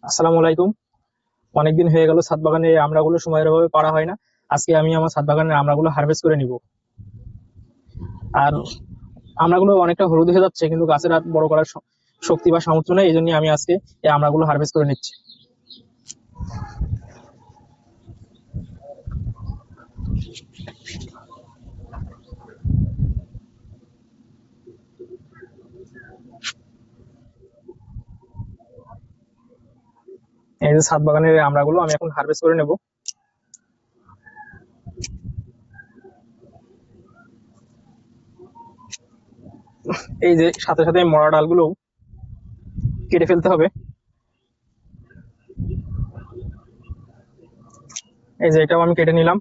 আসসালামু আলাইকুম। অনেকদিন হয়ে গেল ছাদ বাগানে এই আমড়াগুলো সময়ের অভাবে পাড়া হয় না। আজকে আমি আমার ছাদ বাগানের আমড়াগুলো হারভেস্ট করে নিব। আর আমড়াগুলো অনেকটা হলুদ হয়ে যাচ্ছে, কিন্তু গাছের আর বড় করার শক্তি বা সামর্থ্য নেই, এই জন্য আমি আজকে এই আমড়াগুলো হারভেস্ট করে নিচ্ছি। এই যে ছাদ বাগানের এই আমড়াগুলো আমি এখন হারভেস্ট করে নেব। এই যে সাথে সাথে মরা ডালগুলো কেটে ফেলতে হবে। এই যে এটাও আমি কেটে নিলাম।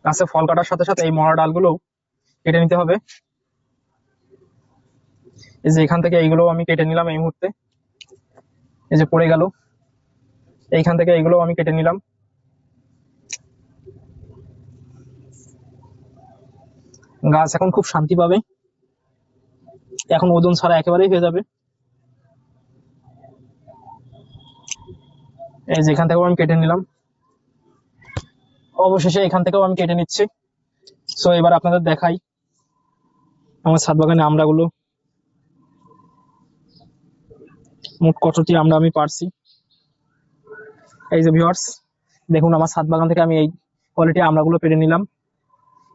গাছে ফল কাটার সাথে সাথে এই মরা ডালগুলো কেটে নিতে হবে। এই যে এখান থেকে এইগুলো আমি কেটে নিলাম এই মুহূর্তে। এই যে পড়ে গেল, এইখান থেকে এইগুলো আমি কেটে নিলাম। গাছ এখন খুব শান্তি পাবে, এখন ওজন ছাড়া একেবারেই হয়ে যাবে। এই যে এখান থেকেও আমি কেটে নিলাম, অবশেষে এখান থেকেও আমি কেটে নিচ্ছি। সো এবার আপনাদের দেখাই আমার ছাদ বাগানে আমড়াগুলো মোট কতটি আমড়া আমি পারছি। এই যে ভিউয়ার্স, দেখুন আমার ছাদ বাগান থেকে আমি এই কোয়ালিটি আমড়াগুলো পেরে নিলাম।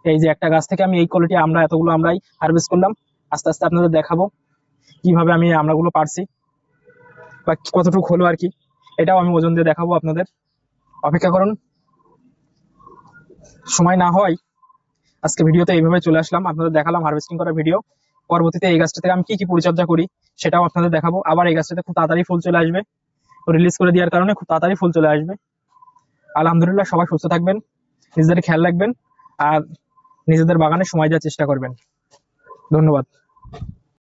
এই যে একটা গাছ থেকে আমি এই কোয়ালিটি আমড়া এতগুলো আমরাই হারভেস্ট করলাম। আস্তে আস্তে আপনাদের দেখাবো কিভাবে আমি এই আমড়াগুলো পারছি বা কতটুকু হলো আর কি, এটাও আমি ওজন দিয়ে দেখাবো আপনাদের। অপেক্ষা করুন। সময় না হয় আজকে ভিডিওতে এইভাবে চলে আসলাম, আপনাদের দেখালাম হারভেস্টিং করার ভিডিও। পরবর্তীতে এই গাছটা থেকে আমি কি কি পরিচর্যা করি সেটাও আপনাদের দেখাবো। আবার এই গাছটাতে খুব তাড়াতাড়ি ফুল চলে আসবে, রিলিজ করে দেওয়ার কারণে খুব তাড়াতাড়ি ফুল চলে আসবে। আলহামদুলিল্লাহ, সবাই সুস্থ থাকবেন, নিজেদের খেয়াল রাখবেন, আর নিজেদের বাগানে সময় দেওয়ার চেষ্টা করবেন। ধন্যবাদ।